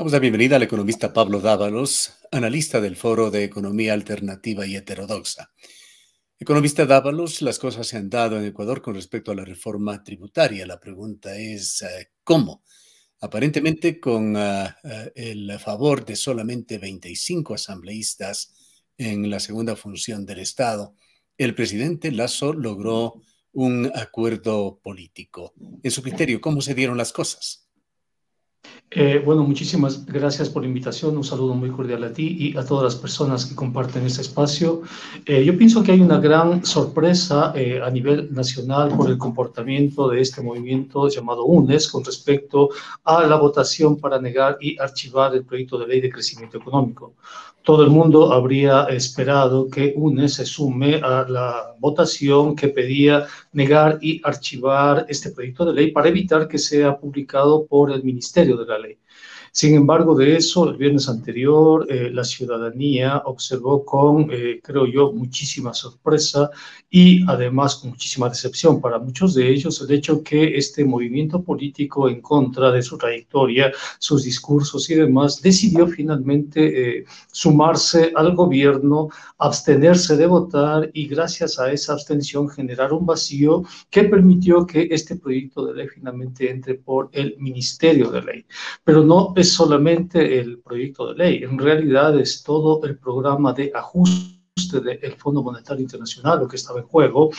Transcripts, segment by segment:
Damos la bienvenida al economista Pablo Dávalos, analista del Foro de Economía Alternativa y Heterodoxa. Economista Dávalos, las cosas se han dado en Ecuador con respecto a la reforma tributaria. La pregunta es, ¿cómo? Aparentemente con el favor de solamente 25 asambleístas en la segunda función del Estado, el presidente Lasso logró un acuerdo político. En su criterio, ¿cómo se dieron las cosas? Bueno, muchísimas gracias por la invitación. Un saludo muy cordial a ti y a todas las personas que comparten este espacio. Yo pienso que hay una gran sorpresa a nivel nacional por el comportamiento de este movimiento llamado UNES con respecto a la votación para negar y archivar el proyecto de ley de crecimiento económico. Todo el mundo habría esperado que UNES se sume a la votación que pedía negar y archivar este proyecto de ley para evitar que sea publicado por el Ministerio de la Ley. Sin embargo, de eso, el viernes anterior, la ciudadanía observó con, creo yo, muchísima sorpresa y además con muchísima decepción para muchos de ellos el hecho que este movimiento político en contra de su trayectoria, sus discursos y demás, decidió finalmente sumarse al gobierno, abstenerse de votar y gracias a esa abstención generar un vacío que permitió que este proyecto de ley finalmente entre por el Ministerio de Ley. Pero no es solamente el proyecto de ley, en realidad es todo el programa de ajuste del Fondo Monetario Internacional lo que estaba en juego,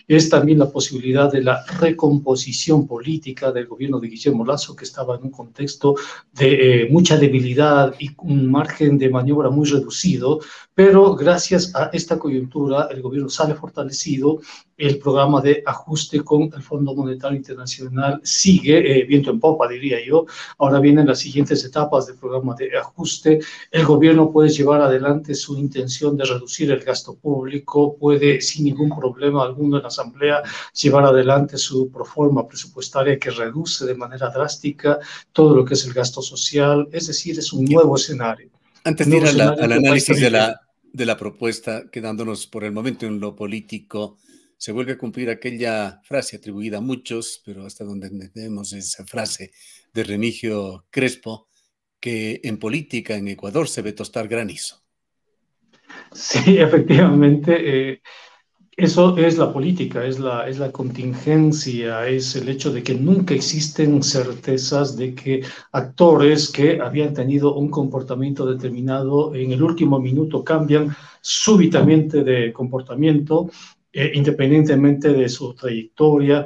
es también la posibilidad de la recomposición política del gobierno de Guillermo Lasso, que estaba en un contexto de mucha debilidad y un margen de maniobra muy reducido, pero gracias a esta coyuntura el gobierno sale fortalecido, el programa de ajuste con el Fondo Monetario Internacional sigue viento en popa, diría yo. Ahora vienen las siguientes etapas del programa de ajuste. El gobierno puede llevar adelante su intención de reducir el gasto público, puede sin ningún problema alguno en la Asamblea llevar adelante su proforma presupuestaria que reduce de manera drástica todo lo que es el gasto social. Es decir, es un nuevo escenario. Antes Un de nuevo ir escenario al que el país está análisis de viviendo. la propuesta, quedándonos por el momento en lo político, se vuelve a cumplir aquella frase atribuida a muchos, pero hasta donde entendemos esa frase de Remigio Crespo, que en política en Ecuador se ve tostar granizo. Sí, efectivamente. Eso es la política, es la contingencia, es el hecho de que nunca existen certezas de que actores que habían tenido un comportamiento determinado en el último minuto cambian súbitamente de comportamiento, independientemente de su trayectoria,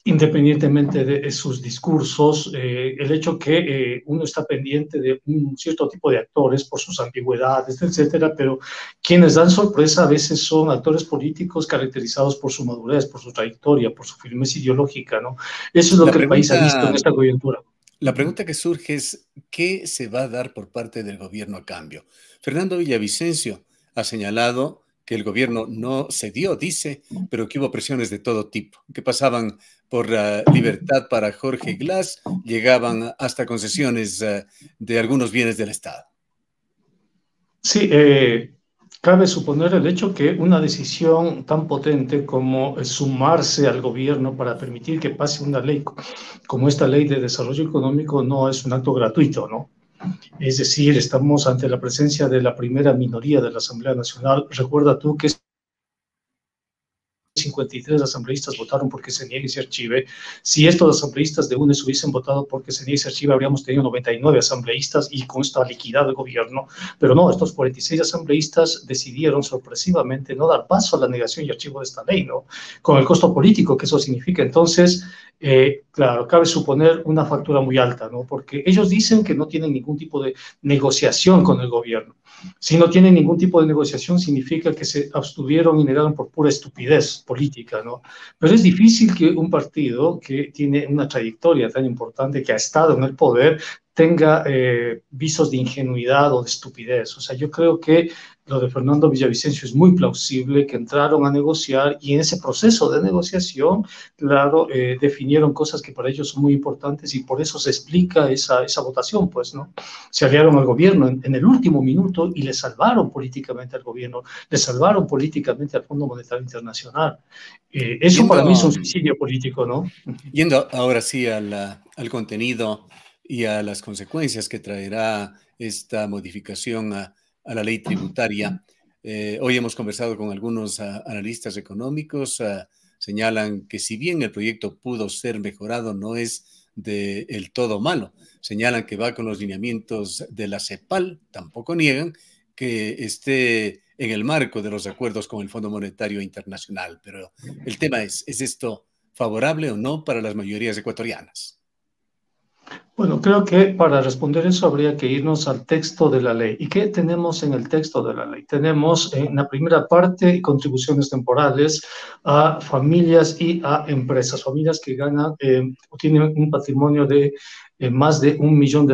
independientemente de sus discursos, el hecho que uno está pendiente de un cierto tipo de actores por sus ambigüedades, etcétera, pero quienes dan sorpresa a veces son actores políticos caracterizados por su madurez, por su trayectoria, por su firmeza ideológica, ¿no? Eso es lo La que el país ha visto en pregunta, esta coyuntura. la pregunta que surge es, ¿qué se va a dar por parte del gobierno a cambio? Fernando Villavicencio ha señalado que el gobierno no cedió, dice, pero que hubo presiones de todo tipo, que pasaban por libertad para Jorge Glass, llegaban hasta concesiones de algunos bienes del Estado. Sí, cabe suponer el hecho que una decisión tan potente como sumarse al gobierno para permitir que pase una ley como esta ley de desarrollo económico no es un acto gratuito, ¿no? Es decir, estamos ante la presencia de la primera minoría de la Asamblea Nacional. Recuerda tú que 53 asambleístas votaron porque se niegue y se archive. Si estos asambleístas de UNES hubiesen votado porque se niegue y se archive, habríamos tenido 99 asambleístas y con esta liquidado el gobierno. Pero no, estos 46 asambleístas decidieron sorpresivamente no dar paso a la negación y archivo de esta ley, ¿no? Con el costo político que eso significa. Entonces, claro, cabe suponer una factura muy alta, ¿no? Porque ellos dicen que no tienen ningún tipo de negociación con el gobierno. Si no tienen ningún tipo de negociación, significa que se abstuvieron y negaron por pura estupidez política, ¿no? Pero es difícil que un partido que tiene una trayectoria tan importante, que ha estado en el poder, tenga visos de ingenuidad o de estupidez. O sea, yo creo que lo de Fernando Villavicencio es muy plausible, que entraron a negociar y en ese proceso de negociación, claro, definieron cosas que para ellos son muy importantes y por eso se explica esa votación, pues, ¿no? Se aliaron al gobierno en el último minuto y le salvaron políticamente al gobierno, le salvaron políticamente al Fondo Monetario Internacional. Eso para mí es Yendo, un suicidio político, ¿no? yendo ahora sí al contenido y a las consecuencias que traerá esta modificación a la ley tributaria. Hoy hemos conversado con algunos analistas económicos, señalan que si bien el proyecto pudo ser mejorado, no es del todo malo. Señalan que va con los lineamientos de la CEPAL, tampoco niegan que esté en el marco de los acuerdos con el Fondo Monetario Internacional. Pero el tema ¿es esto favorable o no para las mayorías ecuatorianas? Bueno, creo que para responder eso habría que irnos al texto de la ley. ¿Y qué tenemos en el texto de la ley? Tenemos en la primera parte contribuciones temporales a familias y a empresas, familias que ganan o tienen un patrimonio de más de $1 millón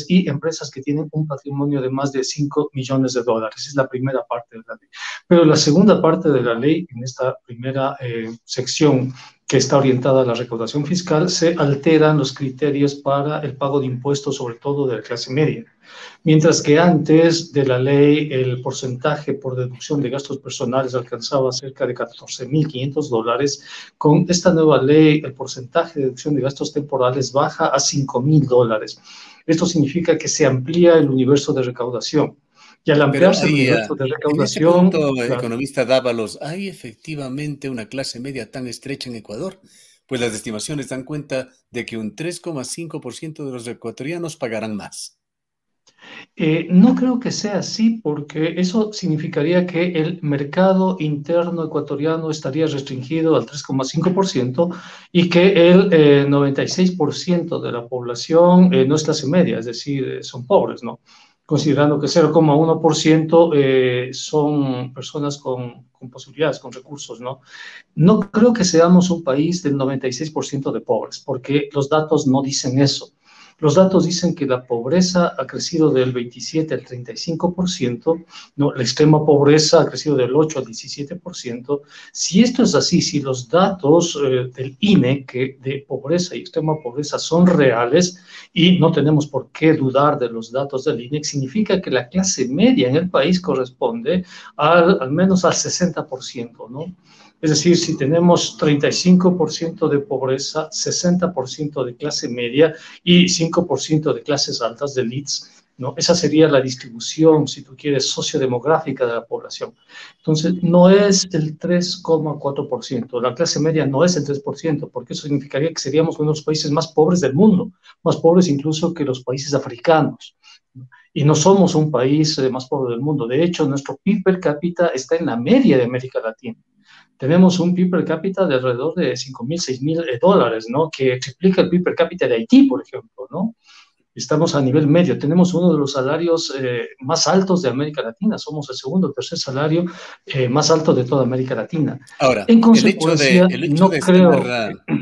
y empresas que tienen un patrimonio de más de $5 millones. Esa es la primera parte de la ley. Pero la segunda parte de la ley, en esta primera sección, que está orientada a la recaudación fiscal, se alteran los criterios para el pago de impuestos, sobre todo de la clase media. Mientras que antes de la ley el porcentaje por deducción de gastos personales alcanzaba cerca de $14.500, con esta nueva ley el porcentaje de deducción de gastos temporales baja a $5.000. Esto significa que se amplía el universo de recaudación. Y al Pero ampliarse el hay, universo de en ese recaudación, punto, claro, economista Dávalos, ¿hay efectivamente una clase media tan estrecha en Ecuador? Pues las estimaciones dan cuenta de que un 3,5% de los ecuatorianos pagarán más. No creo que sea así, porque eso significaría que el mercado interno ecuatoriano estaría restringido al 3,5% y que el 96% de la población no es clase media, es decir, son pobres, ¿no? Considerando que 0,1% son personas con posibilidades, con recursos, ¿no? No creo que seamos un país del 96% de pobres, porque los datos no dicen eso. Los datos dicen que la pobreza ha crecido del 27 al 35%, ¿no? La extrema pobreza ha crecido del 8 al 17%. Si esto es así, si los datos del INE que de pobreza y extrema pobreza son reales, y no tenemos por qué dudar de los datos del INE, significa que la clase media en el país corresponde al menos al 60%, ¿no? Es decir, si tenemos 35% de pobreza, 60% de clase media y 5% de clases altas, de elites, ¿no? Esa sería la distribución, si tú quieres, sociodemográfica de la población. Entonces, no es el 3,4%. La clase media no es el 3%, porque eso significaría que seríamos uno de los países más pobres del mundo, más pobres incluso que los países africanos. Y no somos un país más pobre del mundo. De hecho, nuestro PIB per cápita está en la media de América Latina. Tenemos un PIB per cápita de alrededor de 5.000, $6.000, ¿no? Que triplica el PIB per cápita de Haití, por ejemplo, ¿no? Estamos a nivel medio, tenemos uno de los salarios más altos de América Latina, somos el segundo o tercer salario más alto de toda América Latina. Ahora, En consecuencia, no creo.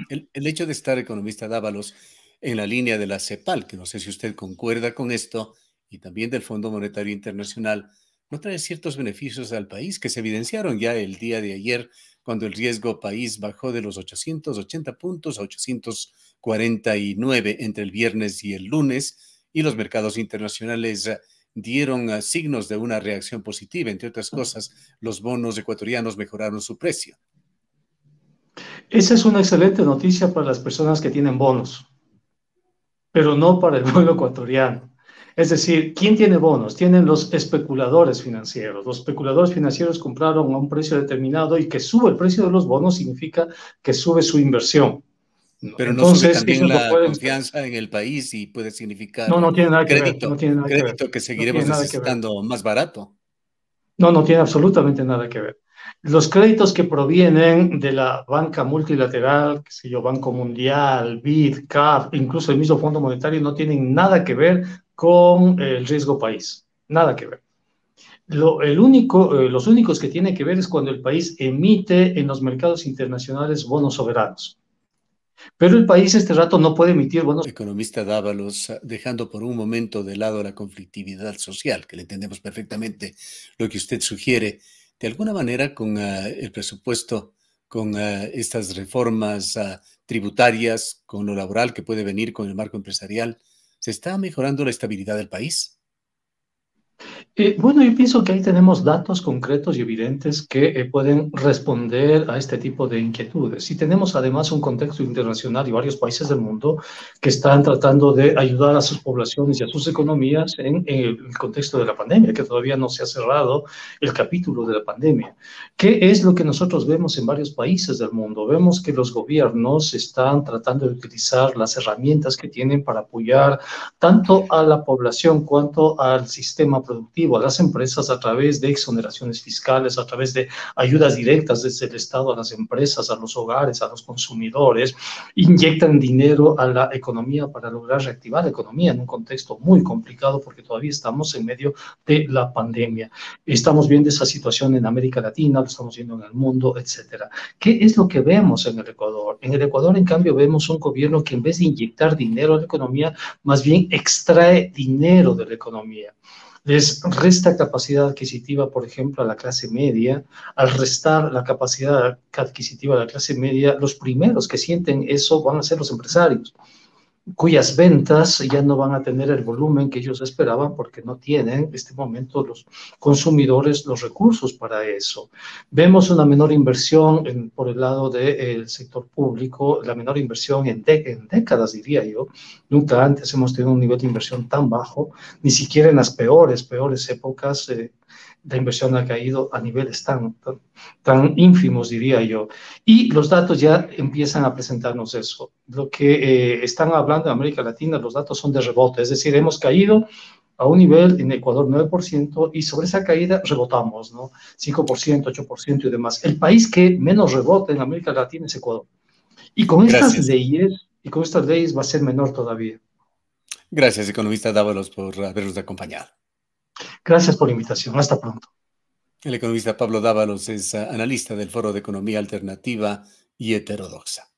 el hecho de estar, economista Dávalos, en la línea de la CEPAL, que no sé si usted concuerda con esto, y también del Fondo Monetario Internacional, no trae ciertos beneficios al país que se evidenciaron ya el día de ayer, cuando el riesgo país bajó de los 880 puntos a 849 entre el viernes y el lunes, y los mercados internacionales dieron signos de una reacción positiva. Entre otras cosas, los bonos ecuatorianos mejoraron su precio. Esa es una excelente noticia para las personas que tienen bonos, pero no para el pueblo ecuatoriano. Es decir, ¿quién tiene bonos? Tienen los especuladores financieros. Los especuladores financieros compraron a un precio determinado y que sube el precio de los bonos significa que sube su inversión, ¿no? Pero no sube Entonces, también ellos lo la pueden. confianza en el país y puede No, significar no tiene nada que ver, no crédito, tiene nada que ver, crédito que no tiene seguiremos nada que ver. necesitando más barato. No, no tiene absolutamente nada que ver. Los créditos que provienen de la banca multilateral, que sé yo, Banco Mundial, BID, CAF, incluso el mismo Fondo Monetario, no tienen nada que ver con el riesgo país, nada que ver. Los únicos que tienen que ver es cuando el país emite en los mercados internacionales bonos soberanos. Pero el país este rato no puede emitir bonos. Economista Dávalos, dejando por un momento de lado la conflictividad social, que le entendemos perfectamente lo que usted sugiere, de alguna manera con el presupuesto, con estas reformas tributarias, con lo laboral que puede venir con el marco empresarial, ¿se está mejorando la estabilidad del país? Bueno, yo pienso que ahí tenemos datos concretos y evidentes que pueden responder a este tipo de inquietudes. Y tenemos además un contexto internacional y varios países del mundo que están tratando de ayudar a sus poblaciones y a sus economías en el contexto de la pandemia, que todavía no se ha cerrado el capítulo de la pandemia. ¿Qué es lo que nosotros vemos en varios países del mundo? Vemos que los gobiernos están tratando de utilizar las herramientas que tienen para apoyar tanto a la población cuanto al sistema productivo, a las empresas a través de exoneraciones fiscales, a través de ayudas directas desde el Estado a las empresas, a los hogares, a los consumidores, inyectan dinero a la economía para lograr reactivar la economía en un contexto muy complicado porque todavía estamos en medio de la pandemia. Estamos viendo esa situación en América Latina, lo estamos viendo en el mundo, etcétera. ¿Qué es lo que vemos en el Ecuador? En el Ecuador, en cambio, vemos un gobierno que en vez de inyectar dinero a la economía, más bien extrae dinero de la economía. Les resta capacidad adquisitiva, por ejemplo, a la clase media. Al restar la capacidad adquisitiva a la clase media, los primeros que sienten eso van a ser los empresarios, cuyas ventas ya no van a tener el volumen que ellos esperaban porque no tienen en este momento los consumidores los recursos para eso. Vemos una menor inversión por el lado del sector público, la menor inversión en décadas, diría yo. Nunca antes hemos tenido un nivel de inversión tan bajo, ni siquiera en las peores épocas. La inversión ha caído a niveles tan ínfimos, diría yo. Y los datos ya empiezan a presentarnos eso. Lo que están hablando en América Latina, los datos son de rebote, es decir, hemos caído a un nivel en Ecuador 9% y sobre esa caída rebotamos, ¿no? 5%, 8% y demás. El país que menos rebota en América Latina es Ecuador. Gracias. Y con estas leyes va a ser menor todavía. Gracias, economista Dávalos, por habernos acompañado. Gracias por la invitación. Hasta pronto. El economista Pablo Dávalos es analista del Foro de Economía Alternativa y Heterodoxa.